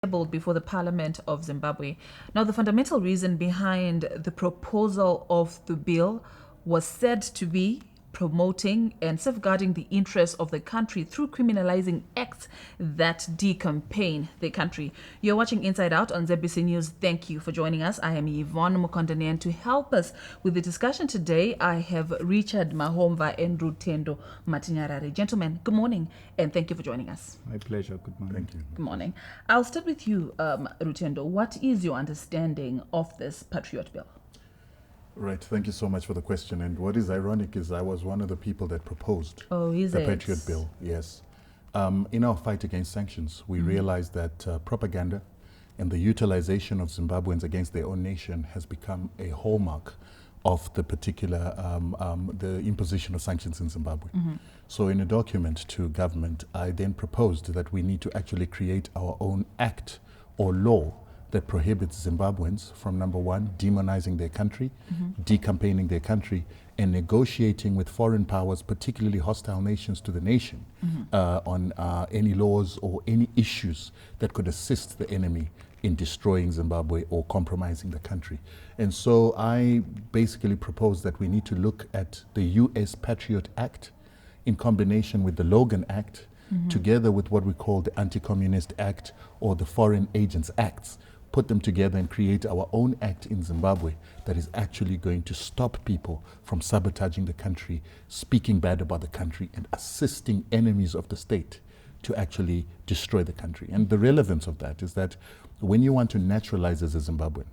tabled before the Parliament of Zimbabwe. Now, the fundamental reason behind the proposal of the bill was said to be promoting and safeguarding the interests of the country through criminalizing acts that decampaign the country. You're watching Inside Out on ZBC News. Thank you for joining us. I am Yvonne Mukondane, and to help us with the discussion today, I have Richard Mahomva and Rutendo Matinyarare. Gentlemen, good morning, and thank you for joining us. My pleasure. Good morning. Thank you. Good morning. I'll start with you, Rutendo. What is your understanding of this Patriot bill? Right. Thank you so much for the question. And what is ironic is I was one of the people that proposed is the it? Patriot bill. Yes. In our fight against sanctions, we realized that propaganda and the utilization of Zimbabweans against their own nation has become a hallmark of the particular the imposition of sanctions in Zimbabwe. So in a document to government, I then proposed that we need to actually create our own act or law that prohibits Zimbabweans from, number one, demonizing their country, decampaigning their country, and negotiating with foreign powers, particularly hostile nations to the nation, on any laws or any issues that could assist the enemy in destroying Zimbabwe or compromising the country. And so I basically propose that we need to look at the U.S. Patriot Act in combination with the Logan Act, together with what we call the Anti-Communist Act or the Foreign Agents Acts, put them together and create our own act in Zimbabwe that is actually going to stop people from sabotaging the country, speaking bad about the country, and assisting enemies of the state to actually destroy the country. And the relevance of that is that when you want to naturalize as a Zimbabwean,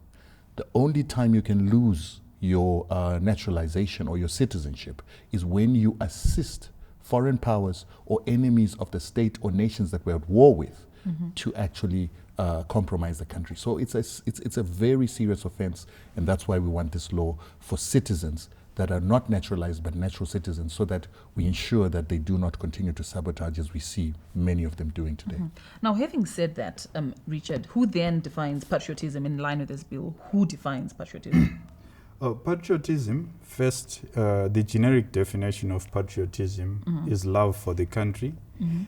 the only time you can lose your naturalization or your citizenship is when you assist foreign powers or enemies of the state or nations that we're at war with to actually compromise the country. So it's a very serious offense, and that's why we want this law for citizens that are not naturalized but natural citizens, so that we ensure that they do not continue to sabotage as we see many of them doing today. Now, having said that, Richard, who then defines patriotism in line with this bill? Who defines patriotism? Patriotism, first, the generic definition of patriotism is love for the country.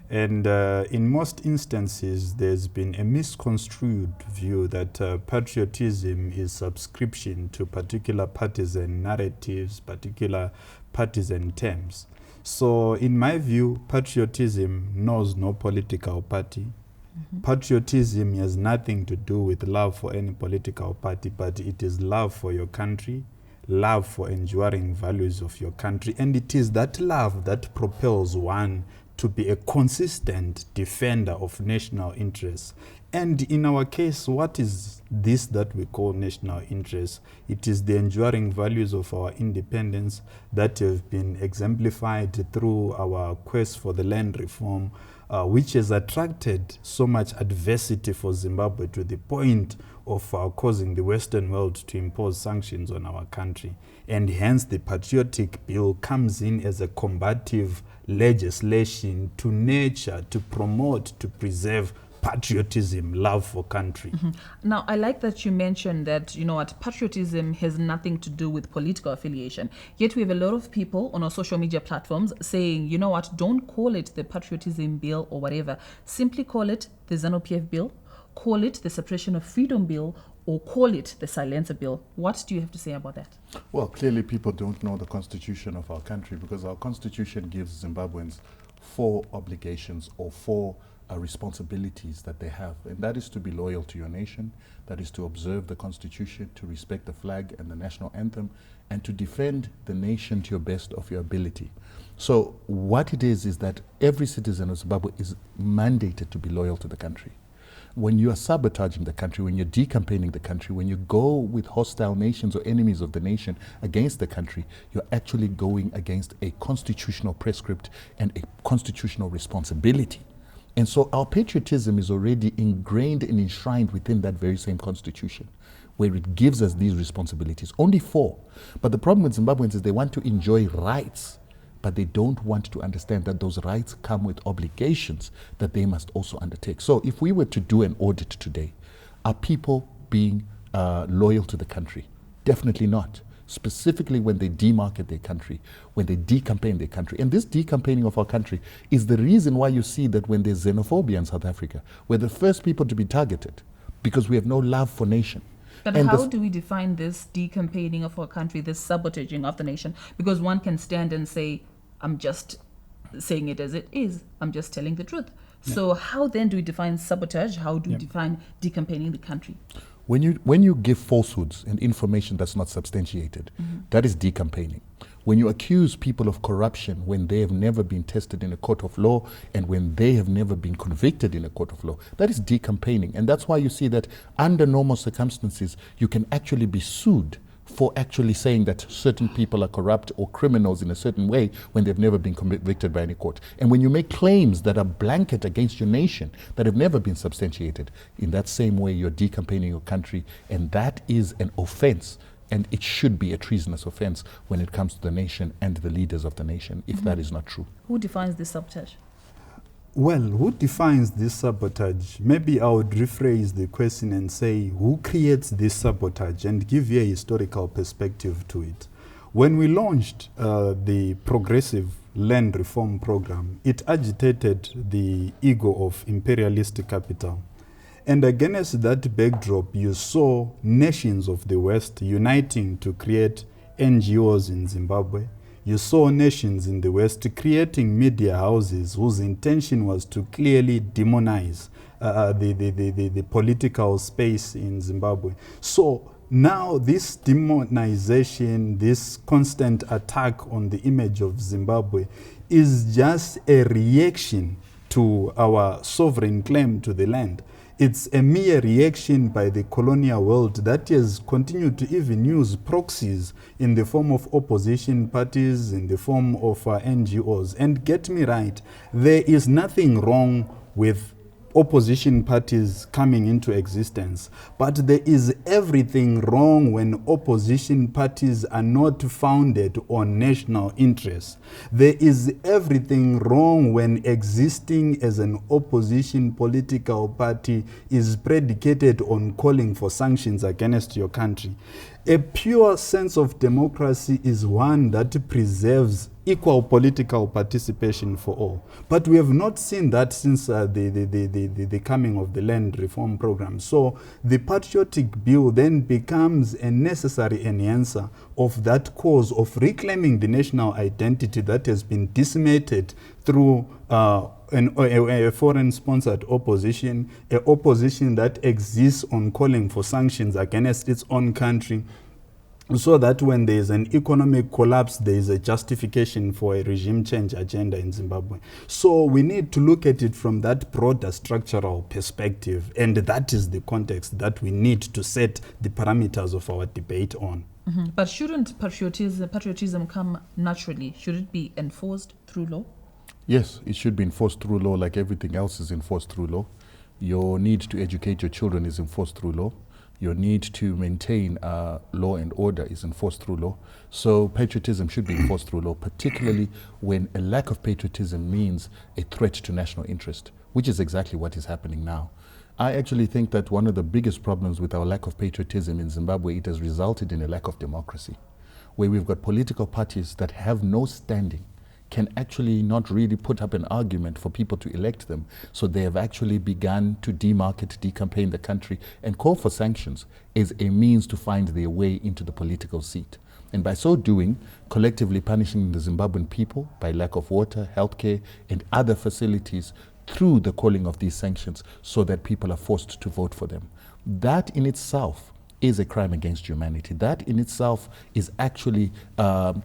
And in most instances, there's been a misconstrued view that patriotism is subscription to particular partisan narratives, particular partisan terms. So in my view, patriotism knows no political party. Patriotism has nothing to do with love for any political party, but it is love for your country, love for enduring values of your country, and it is that love that propels one to be a consistent defender of national interests. And in our case, what is this that we call national interest? It is the enduring values of our independence that have been exemplified through our quest for the land reform, which has attracted so much adversity for Zimbabwe to the point of causing the Western world to impose sanctions on our country. And hence the patriotic bill comes in as a combative legislation to nurture, to promote, to preserve patriotism, love for country. Now, I like that you mentioned that, you know what, patriotism has nothing to do with political affiliation. Yet we have a lot of people on our social media platforms saying, you know what, don't call it the patriotism bill or whatever. Simply call it the ZANU-PF bill, call it the suppression of freedom bill, or call it the silencer bill. What do you have to say about that? Well, clearly people don't know the constitution of our country, because our constitution gives Zimbabweans 4 obligations or 4 responsibilities that they have, and that is to be loyal to your nation, that is to observe the constitution, to respect the flag and the national anthem, and to defend the nation to your best of your ability. So what it is that every citizen of Zimbabwe is mandated to be loyal to the country. When you are sabotaging the country, when you're decampaigning the country, when you go with hostile nations or enemies of the nation against the country, you're actually going against a constitutional prescript and a constitutional responsibility. And so our patriotism is already ingrained and enshrined within that very same constitution, where it gives us these responsibilities. Only 4. But the problem with Zimbabweans is they want to enjoy rights, but they don't want to understand that those rights come with obligations that they must also undertake. So if we were to do an audit today, are people being loyal to the country? Definitely not. specifically when they demarket their country, when they decampaign their country. And this decampaigning of our country is the reason why you see that when there's xenophobia in South Africa, we're the first people to be targeted because we have no love for nation. But and how do we define this decampaigning of our country, this sabotaging of the nation? Because one can stand and say, I'm just saying it as it is. I'm just telling the truth. Yeah. So how then do we define sabotage? How do we define decampaigning the country? When you give falsehoods and information that's not substantiated, that is decampaigning. When you accuse people of corruption when they have never been tested in a court of law and when they have never been convicted in a court of law, that is decampaigning. And that's why you see that under normal circumstances, you can actually be sued for actually saying that certain people are corrupt or criminals in a certain way when they've never been convicted by any court. And when you make claims that are blanket against your nation that have never been substantiated, in that same way you're decampaigning your country, and that is an offense. And it should be a treasonous offense when it comes to the nation and the leaders of the nation, if that is not true. Who defines this sabotage? Well, who defines this sabotage? Maybe I would rephrase the question and say, who creates this sabotage, and give you a historical perspective to it. When we launched the Progressive Land Reform Program, it agitated the ego of imperialist capital. And against that backdrop, you saw nations of the West uniting to create NGOs in Zimbabwe. You saw nations in the West creating media houses whose intention was to clearly demonize the political space in Zimbabwe. So now this demonization, this constant attack on the image of Zimbabwe is just a reaction to our sovereign claim to the land. It's a mere reaction by the colonial world that has continued to even use proxies in the form of opposition parties, in the form of NGOs. And get me right, there is nothing wrong with opposition parties coming into existence, but there is everything wrong when opposition parties are not founded on national interests. There is everything wrong when existing as an opposition political party is predicated on calling for sanctions against your country. A pure sense of democracy is one that preserves equal political participation for all. But we have not seen that since the coming of the land reform program. So the patriotic bill then becomes a necessary enhancer of that cause of reclaiming the national identity that has been decimated through a foreign-sponsored opposition, an opposition that exists on calling for sanctions against its own country, so that when there is an economic collapse, there is a justification for a regime change agenda in Zimbabwe. So we need to look at it from that broader structural perspective, and that is the context that we need to set the parameters of our debate on. But shouldn't patriotism come naturally? Should it be enforced through law? Yes, it should be enforced through law like everything else is enforced through law. Your need to educate your children is enforced through law. Your need to maintain law and order is enforced through law. So patriotism should be enforced through law, particularly when a lack of patriotism means a threat to national interest, which is exactly what is happening now. I actually think that one of the biggest problems with our lack of patriotism in Zimbabwe, it has resulted in a lack of democracy, where we've got political parties that have no standing, can actually not really put up an argument for people to elect them. So they have actually begun to demarket, decampaign the country and call for sanctions as a means to find their way into the political seat. And by so doing, collectively punishing the Zimbabwean people by lack of water, healthcare, and other facilities through the calling of these sanctions so that people are forced to vote for them. That in itself is a crime against humanity. That in itself is actually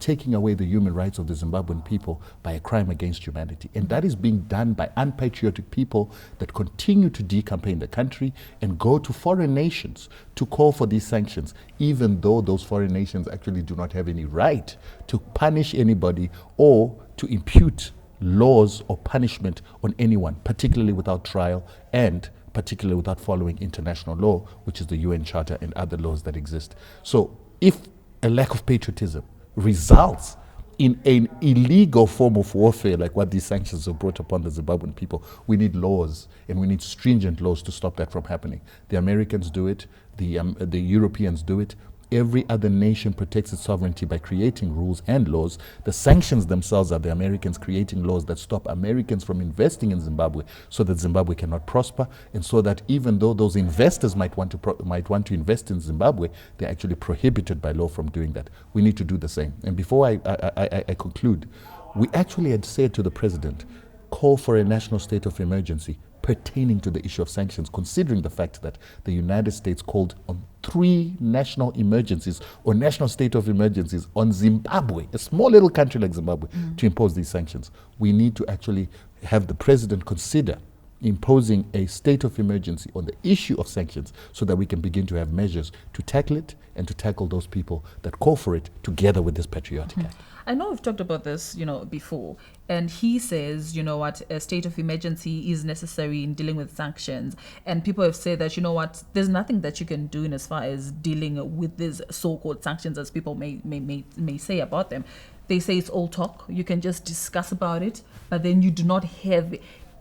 taking away the human rights of the Zimbabwean people by a crime against humanity. And that is being done by unpatriotic people that continue to decampaign the country and go to foreign nations to call for these sanctions, even though those foreign nations actually do not have any right to punish anybody or to impute laws or punishment on anyone, particularly without trial and particularly without following international law, which is the UN Charter and other laws that exist. So if a lack of patriotism results in an illegal form of warfare like what these sanctions have brought upon the Zimbabwean people, we need laws, and we need stringent laws to stop that from happening. The Americans do it, the Europeans do it. every other nation protects its sovereignty by creating rules and laws. The sanctions themselves are the Americans creating laws that stop Americans from investing in Zimbabwe so that Zimbabwe cannot prosper, and so that even though those investors might want to invest in Zimbabwe, they're actually prohibited by law from doing that. We need to do the same. And before I conclude, we actually had said to the president, call for a national state of emergency pertaining to the issue of sanctions, considering the fact that the United States called on 3 national emergencies or national state of emergencies on Zimbabwe, a small little country like Zimbabwe, to impose these sanctions. We need to actually have the president consider imposing a state of emergency on the issue of sanctions so that we can begin to have measures to tackle it and to tackle those people that call for it together with this patriotic act. I know we've talked about this, before, and he says, a state of emergency is necessary in dealing with sanctions. And people have said that, there's nothing that you can do in as far as dealing with these so-called sanctions, as people may say about them. They say it's all talk. You can just discuss about it, but then you do not have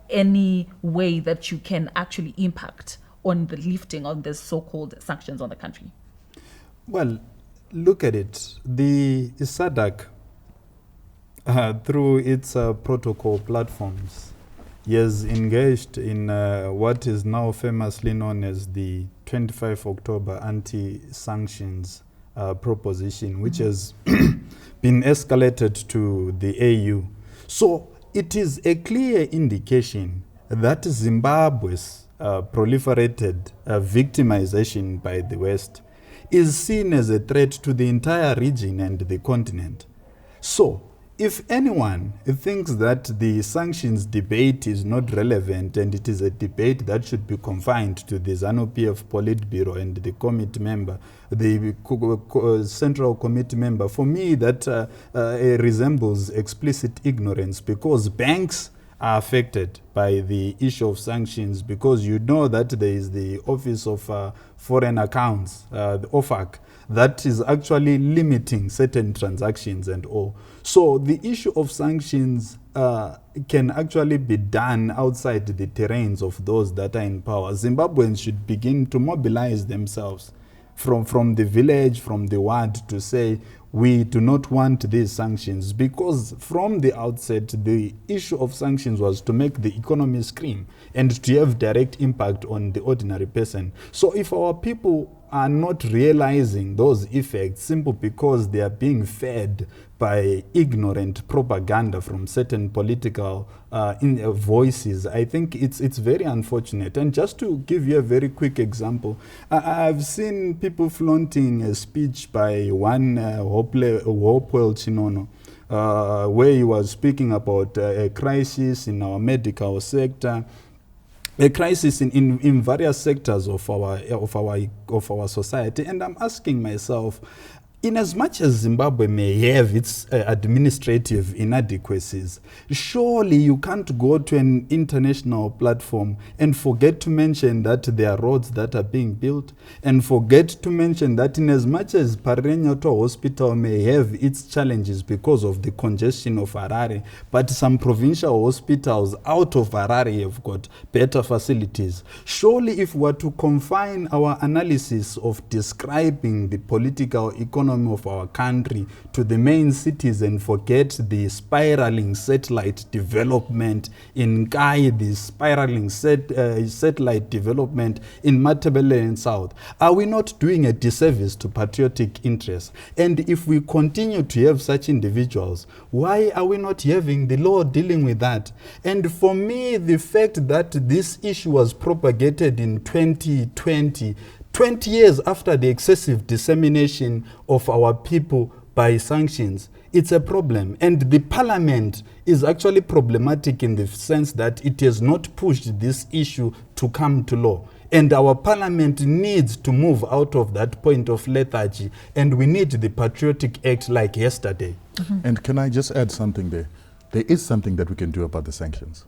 any way that you can actually impact on the lifting of the so-called sanctions on the country. Well, look at it. The SADC, through its protocol platforms, is engaged in what is now famously known as the 25 October anti-sanctions proposition, which has been escalated to the AU. So it is a clear indication that Zimbabwe's proliferated victimization by the West is seen as a threat to the entire region and the continent. So, if anyone thinks that the sanctions debate is not relevant and it is a debate that should be confined to the ZANU-PF Politburo and the committee member, the Central Committee member, for me that resembles explicit ignorance, because banks are affected by the issue of sanctions, because you know that there is the Office of Foreign Accounts, the OFAC, that is actually limiting certain transactions and all. So the issue of sanctions can actually be done outside the terrains of those that are in power. Zimbabweans should begin to mobilize themselves from the village, from the ward, to say, we do not want these sanctions, because from the outset, the issue of sanctions was to make the economy scream and to have direct impact on the ordinary person. So if our people are not realizing those effects simply because they are being fed by ignorant propaganda from certain political voices, I think it's very unfortunate. And just to give you a very quick example, I've seen people flaunting a speech by one Hopewell Chinono, where he was speaking about a crisis in our medical sector, a crisis in various sectors of our society. And I'm asking myself, in as much as Zimbabwe may have its administrative inadequacies, surely you can't go to an international platform and forget to mention that there are roads that are being built, and forget to mention that in as much as Parenyoto Hospital may have its challenges because of the congestion of Harare, but some provincial hospitals out of Harare have got better facilities. Surely if we were to confine our analysis of describing the political economy of our country to the main cities and forget the spiraling satellite development in Kai, the spiraling satellite development in Matabele and South, are we not doing a disservice to patriotic interests? And if we continue to have such individuals, why are we not having the law dealing with that? And for me, the fact that this issue was propagated in 2020, 20 years after the excessive dissemination of our people by sanctions, it's a problem. And the parliament is actually problematic in the sense that it has not pushed this issue to come to law. And our parliament needs to move out of that point of lethargy, and we need the Patriotic Act like yesterday. And can I just add something there? There is something that we can do about the sanctions.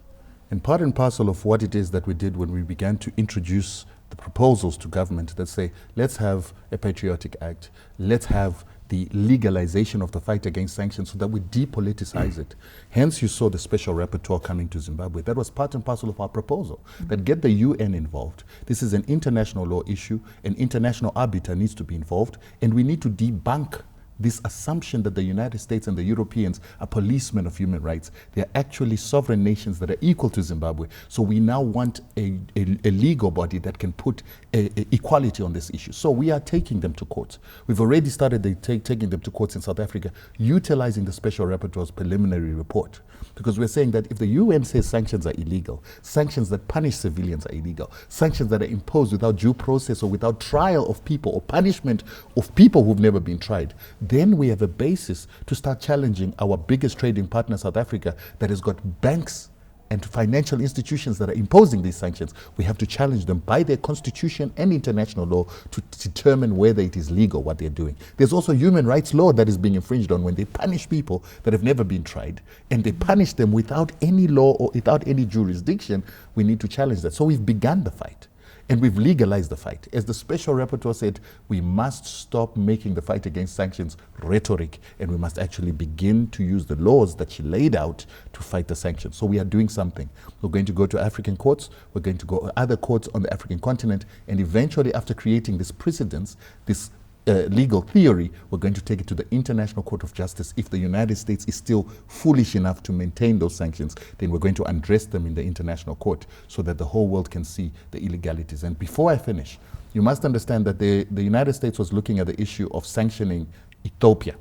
And part and parcel of what it is that we did when we began to introduce the proposals to government that say, let's have a patriotic act, let's have the legalization of the fight against sanctions so that we depoliticize it. Hence, you saw the special rapporteur coming to Zimbabwe. That was part and parcel of our proposal, that get the UN involved. This is an international law issue. An international arbiter needs to be involved, and we need to debunk this assumption that the United States and the Europeans are policemen of human rights. They are actually sovereign nations that are equal to Zimbabwe. So we now want a legal body that can put equality on this issue. So we are taking them to court. We've already started taking them to courts in South Africa, utilizing the Special Rapporteur's preliminary report. Because we're saying that if the UN says sanctions are illegal, sanctions that punish civilians are illegal, sanctions that are imposed without due process or without trial of people or punishment of people who've never been tried, then we have a basis to start challenging our biggest trading partner, South Africa, that has got banks and financial institutions that are imposing these sanctions. We have to challenge them by their constitution and international law to determine whether it is legal what they're doing. There's also human rights law that is being infringed on when they punish people that have never been tried, and they punish them without any law or without any jurisdiction. We need to challenge that. So we've begun the fight. And we've legalized the fight. As the Special Rapporteur said, we must stop making the fight against sanctions rhetoric, and we must actually begin to use the laws that she laid out to fight the sanctions. So we are doing something. We're going to go to African courts, we're going to go to other courts on the African continent, and eventually, after creating this precedence, this legal theory, we're going to take it to the International Court of Justice. If the United States is still foolish enough to maintain those sanctions, then we're going to address them in the International Court so that the whole world can see the illegalities. And before I finish, you must understand that the United States was looking at the issue of sanctioning Ethiopia.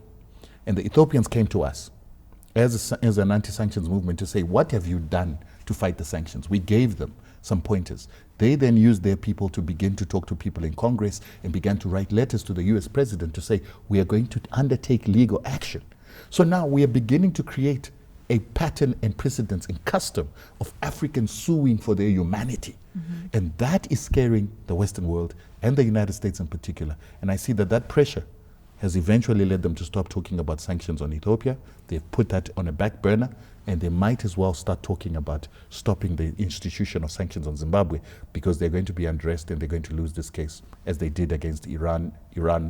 And the Ethiopians came to us as an anti-sanctions movement to say, what have you done to fight the sanctions? We gave them some pointers. They then used their people to begin to talk to people in Congress and began to write letters to the US president to say, we are going to undertake legal action. So now we are beginning to create a pattern and precedence and custom of Africans suing for their humanity. And that is scaring the Western world and the United States in particular. And I see that that pressure has eventually led them to stop talking about sanctions on Ethiopia. They've put that on a back burner, and they might as well start talking about stopping the institution of sanctions on Zimbabwe, because they're going to be undressed and they're going to lose this case, as they did against Iran,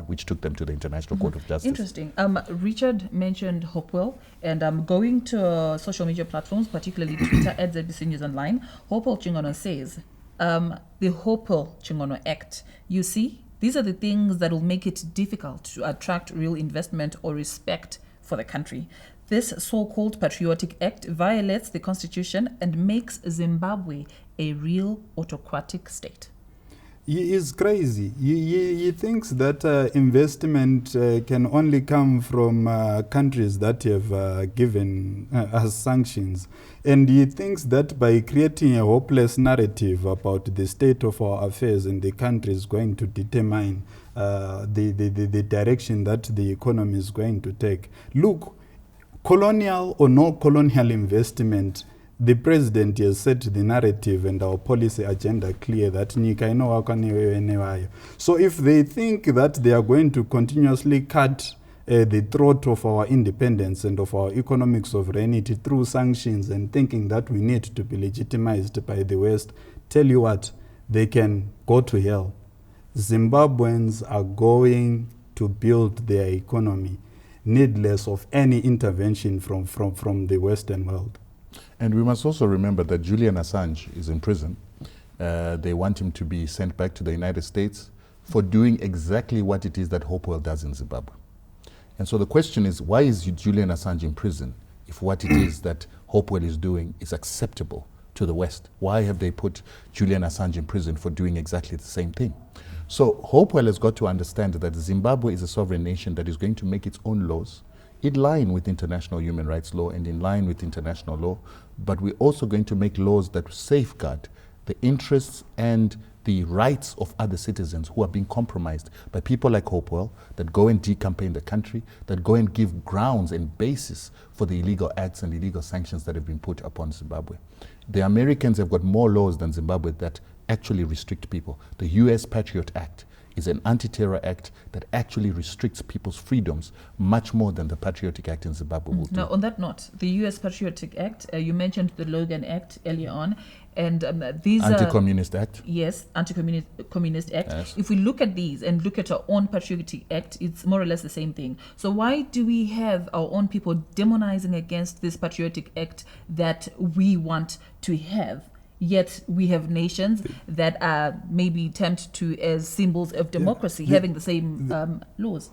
which took them to the International Court of Justice. Interesting. Richard mentioned Hopewell, and I'm going to social media platforms, particularly Twitter at ZBC News Online. Hopewell Chingono says, the Hopewell Chingono Act, you see, these are the things that will make it difficult to attract real investment or respect for the country. This so-called patriotic act violates the constitution and makes Zimbabwe a real autocratic state. He is crazy. He thinks that investment can only come from countries that have given us sanctions. And he thinks that by creating a hopeless narrative about the state of our affairs in the country is going to determine the direction that the economy is going to take. Look, colonial or no colonial investment, the president has set the narrative and our policy agenda clear that so if they think that they are going to continuously cut the throat of our independence and of our economic sovereignty through sanctions and thinking that we need to be legitimized by the West, tell you what, they can go to hell. Zimbabweans are going to build their economy needless of any intervention from the Western world. And we must also remember that Julian Assange is in prison. They want him to be sent back to the United States for doing exactly what it is that Hopewell does in Zimbabwe. And so the question is, why is Julian Assange in prison if what it is that Hopewell is doing is acceptable to the West? Why have they put Julian Assange in prison for doing exactly the same thing? So Hopewell has got to understand that Zimbabwe is a sovereign nation that is going to make its own laws in line with international human rights law and in line with international law, but we're also going to make laws that safeguard the interests and the rights of other citizens who are being compromised by people like Hopewell that go and decampaign the country, that go and give grounds and basis for the illegal acts and illegal sanctions that have been put upon Zimbabwe. The Americans have got more laws than Zimbabwe that actually restrict people. The US Patriot Act is an anti-terror act that actually restricts people's freedoms much more than the Patriotic Act in Zimbabwe will do. Now, on that note, the U.S. Patriotic Act, you mentioned the Logan Act earlier on, and these Anti-Communist Act? Yes, Anti-Communist Act. Yes. If we look at these and look at our own Patriotic Act, it's more or less the same thing. So why do we have our own people demonizing against this Patriotic Act that we want to have? Yet we have nations that are maybe termed to as symbols of democracy, having the same laws.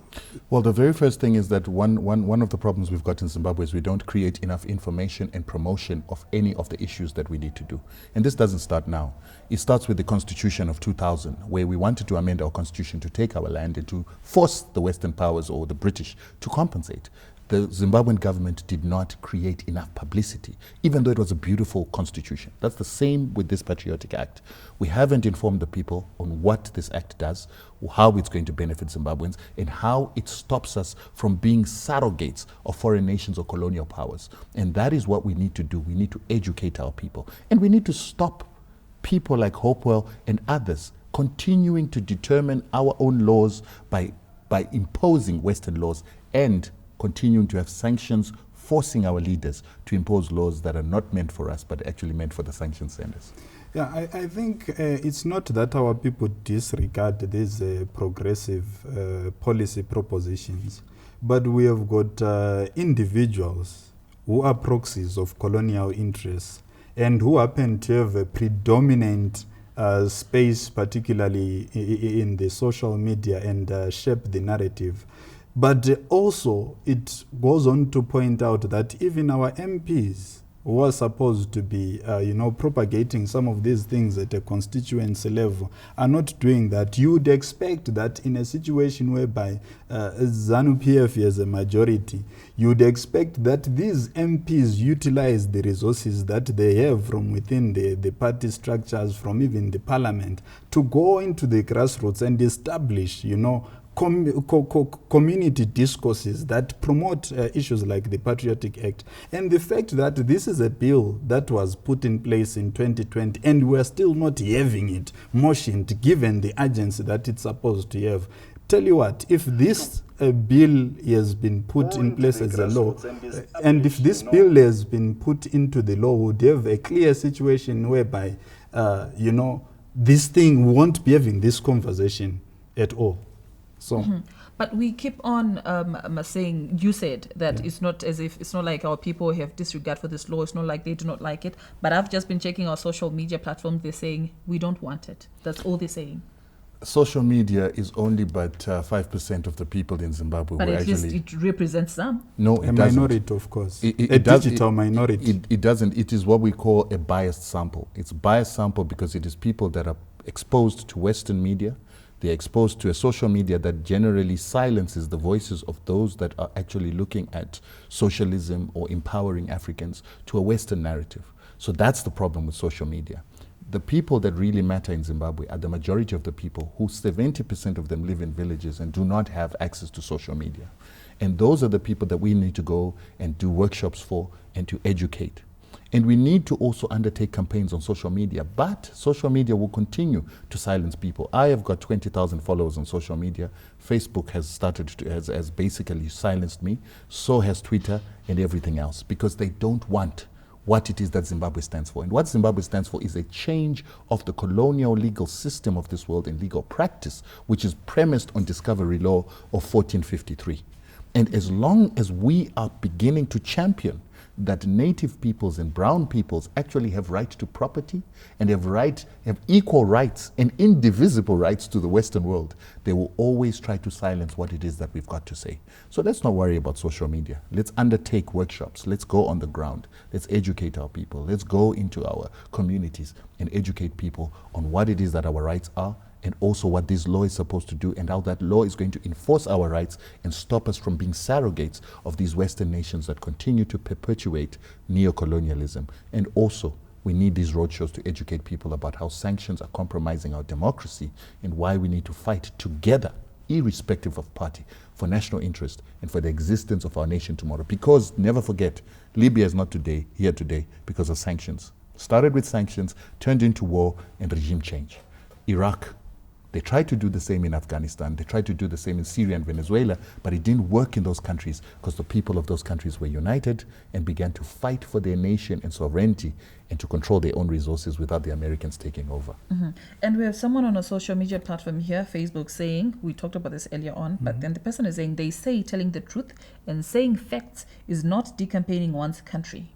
Well, the very first thing is that one of the problems we've got in Zimbabwe is we don't create enough information and promotion of any of the issues that we need to do. And this doesn't start now. It starts with the Constitution of 2000, where we wanted to amend our Constitution to take our land and to force the Western powers or the British to compensate. The Zimbabwean government did not create enough publicity, even though it was a beautiful constitution. That's the same with this Patriotic Act. We haven't informed the people on what this act does, how it's going to benefit Zimbabweans, and how it stops us from being surrogates of foreign nations or colonial powers. And that is what we need to do. We need to educate our people. And we need to stop people like Hopewell and others continuing to determine our own laws by imposing Western laws and continuing to have sanctions, forcing our leaders to impose laws that are not meant for us, but actually meant for the sanction senders. Yeah, I think it's not that our people disregard these progressive policy propositions, but we have got individuals who are proxies of colonial interests and who happen to have a predominant space, particularly in the social media, and shape the narrative. But also, it goes on to point out that even our MPs who are supposed to be, propagating some of these things at a constituency level are not doing that. You would expect that in a situation whereby ZANU-PF is a majority, you would expect that these MPs utilize the resources that they have from within the party structures, from even the parliament, to go into the grassroots and establish, community discourses that promote issues like the Patriotic Act. And the fact that this is a bill that was put in place in 2020 and we're still not having it motioned given the urgency that it's supposed to have. Tell you what, if this bill has been put in place as a law, and if this bill has been put into the law, we would have a clear situation whereby, this thing won't be having this conversation at all. So, But we keep on saying, you said that it's not as if, it's not like our people have disregard for this law, it's not like they do not like it, but I've just been checking our social media platforms, they're saying we don't want it. That's all they're saying. Social media is only but 5% of the people in Zimbabwe. But at least it represents some. No, it a doesn't. minority, of course. It a does, digital minority. It doesn't. It is what we call a biased sample. It's biased sample because it is people that are exposed to Western media. They're exposed to a social media that generally silences the voices of those that are actually looking at socialism or empowering Africans to a Western narrative. So that's the problem with social media. The people that really matter in Zimbabwe are the majority of the people, who 70% of them live in villages and do not have access to social media. And those are the people that we need to go and do workshops for and to educate. And we need to also undertake campaigns on social media, but social media will continue to silence people. I have got 20,000 followers on social media. Facebook has has basically silenced me. So has Twitter and everything else, because they don't want what it is that Zimbabwe stands for. And what Zimbabwe stands for is a change of the colonial legal system of this world and legal practice, which is premised on discovery law of 1453. And as long as we are beginning to champion that native peoples and brown peoples actually have right to property and have equal rights and indivisible rights to the Western world, they will always try to silence what it is that we've got to say. So let's not worry about social media. Let's undertake workshops. Let's go on the ground. Let's educate our people. Let's go into our communities and educate people on what it is that our rights are, and also what this law is supposed to do, and how that law is going to enforce our rights and stop us from being surrogates of these Western nations that continue to perpetuate neocolonialism. And also, we need these roadshows to educate people about how sanctions are compromising our democracy and why we need to fight together, irrespective of party, for national interest and for the existence of our nation tomorrow. Because, never forget, Libya is not here today because of sanctions. Started with sanctions, turned into war and regime change. Iraq They tried to do the same in Afghanistan. They tried to do the same in Syria and Venezuela, but it didn't work in those countries because the people of those countries were united and began to fight for their nation and sovereignty and to control their own resources without the Americans taking over. And we have someone on a social media platform here, Facebook, saying, we talked about this earlier on, but then the person is saying, they say telling the truth and saying facts is not decampaigning one's country.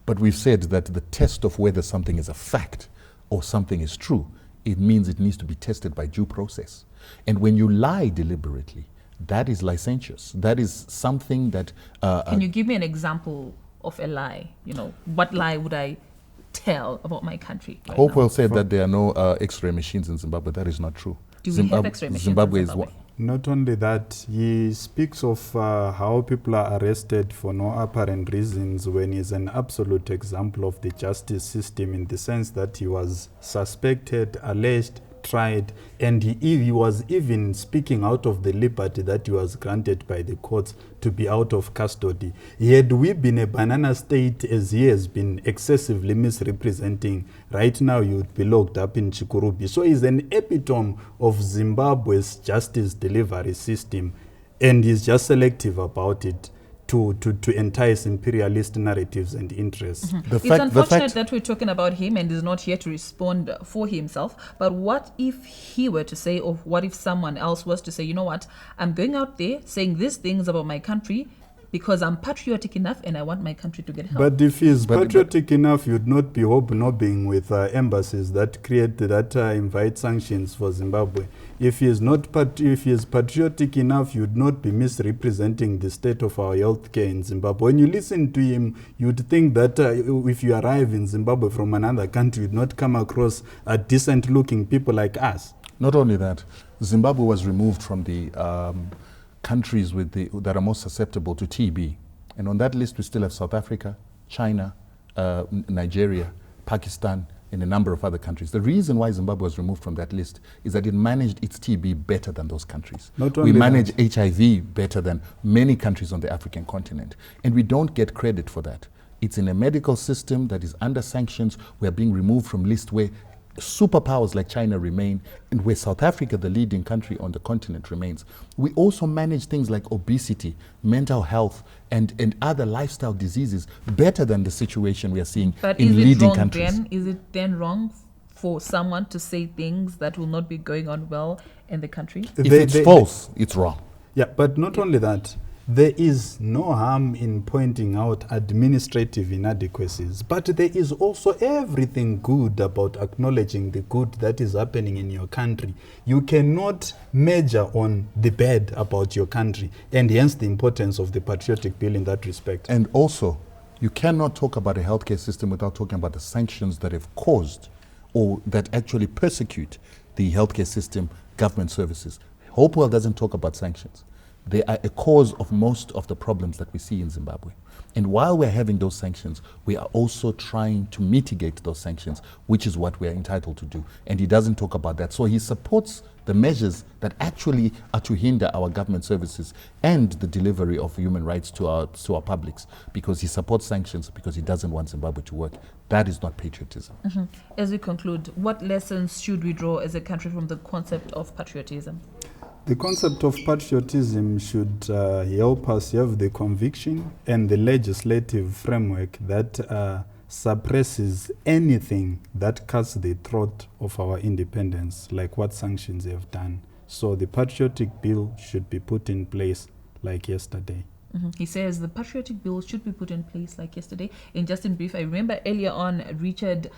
But we've said that the test of whether something is a fact or something is true, it means it needs to be tested by due process. And when you lie deliberately, that is licentious. That is something that... Can you give me an example of a lie? You know, what lie would I tell about my country right Hopewell now? said that there are no X-ray machines in Zimbabwe. That is not true. Do we have X-ray machines Zimbabwe in is Zimbabwe? Not only that, he speaks of how people are arrested for no apparent reasons when he's an absolute example of the justice system, in the sense that he was suspected, alleged, tried, and he was even speaking out of the liberty that he was granted by the courts to be out of custody. Had we been a banana state, as he has been excessively misrepresenting, right now he would be locked up in Chikurubi. So he's an epitome of Zimbabwe's justice delivery system, and he's just selective about it to entice imperialist narratives and interests. It's unfortunate that we're talking about him and he's not here to respond for himself. But what if he were to say, or what if someone else was to say, you know what, I'm going out there saying these things about my country because I'm patriotic enough and I want my country to get help. But if he's patriotic enough, you'd not be hobnobbing with embassies that invite sanctions for Zimbabwe. If he is patriotic enough, you'd not be misrepresenting the state of our healthcare in Zimbabwe. When you listen to him, you'd think that if you arrive in Zimbabwe from another country, you'd not come across decent-looking people like us. Not only that, Zimbabwe was removed from the countries that are most susceptible to TB. And on that list, we still have South Africa, China, Nigeria, Pakistan, and a number of other countries. The reason why Zimbabwe was removed from that list is that it managed its TB better than those countries. We manage HIV better than many countries on the African continent. And we don't get credit for that. It's in a medical system that is under sanctions. We are being removed from lists where superpowers like China remain, and where South Africa, the leading country on the continent, remains. We also manage things like obesity, mental health, and other lifestyle diseases better than the situation we are seeing in leading countries. Is it then wrong for someone to say things that will not be going on well in the country? If it's false, it's wrong. Yeah, but not only that, there is no harm in pointing out administrative inadequacies, but there is also everything good about acknowledging the good that is happening in your country. You cannot measure on the bad about your country, and hence the importance of the patriotic bill in that respect. And also, you cannot talk about a healthcare system without talking about the sanctions that have caused or that actually persecute the healthcare system, government services. Hopewell doesn't talk about sanctions. They are a cause of most of the problems that we see in Zimbabwe. And while we're having those sanctions, we are also trying to mitigate those sanctions, which is what we're entitled to do. And he doesn't talk about that. So he supports the measures that actually are to hinder our government services and the delivery of human rights to our publics, because he supports sanctions because he doesn't want Zimbabwe to work. That is not patriotism. As we conclude, what lessons should we draw as a country from the concept of patriotism? The concept of patriotism should help us have the conviction and the legislative framework that suppresses anything that cuts the throat of our independence, like what sanctions have done. So the patriotic bill should be put in place like yesterday. He says the patriotic bill should be put in place like yesterday. And just in brief, I remember earlier on, Richard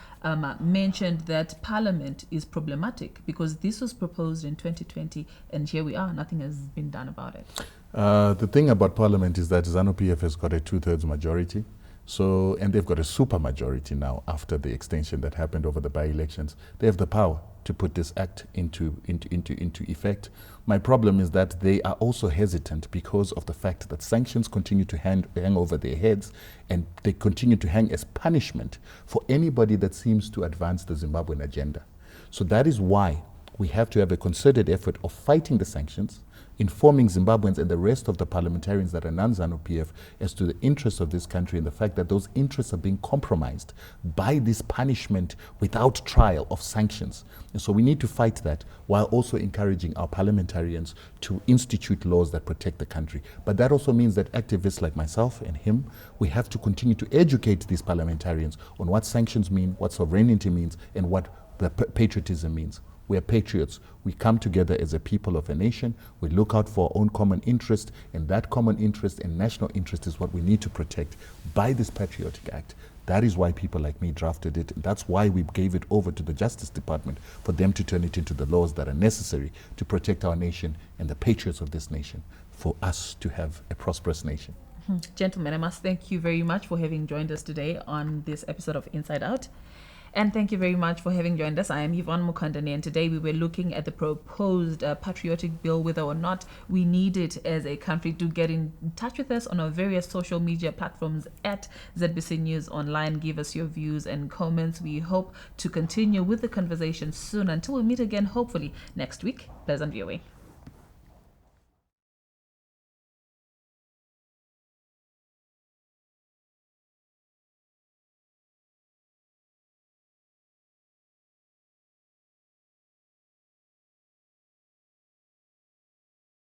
mentioned that Parliament is problematic because this was proposed in 2020, and here we are, nothing has been done about it. The thing about Parliament is that ZANU-PF has got a 2/3 majority. So, and they've got a super majority now after the extension that happened over the by-elections. They have the power to put this act into effect. My problem is that they are also hesitant because of the fact that sanctions continue to hang over their heads, and they continue to hang as punishment for anybody that seems to advance the Zimbabwean agenda. So that is why we have to have a concerted effort of fighting the sanctions, informing Zimbabweans and the rest of the parliamentarians that are non-ZANU-PF as to the interests of this country and the fact that those interests are being compromised by this punishment without trial of sanctions. And so we need to fight that while also encouraging our parliamentarians to institute laws that protect the country. But that also means that activists like myself and him, we have to continue to educate these parliamentarians on what sanctions mean, what sovereignty means, and what the patriotism means. We are patriots. We come together as a people of a nation. We look out for our own common interest, and that common interest and national interest is what we need to protect by this Patriotic Act. That is why people like me drafted it, and that's why we gave it over to the Justice Department for them to turn it into the laws that are necessary to protect our nation and the patriots of this nation, for us to have a prosperous nation. Gentlemen, I must thank you very much for having joined us today on this episode of Inside Out. And thank you very much for having joined us. I am Yvonne Mukandani, and today we were looking at the proposed patriotic bill, whether or not we need it as a country. Do get in touch with us on our various social media platforms at ZBC News Online. Give us your views and comments. We hope to continue with the conversation soon. Until we meet again, hopefully next week. Pleasant viewing.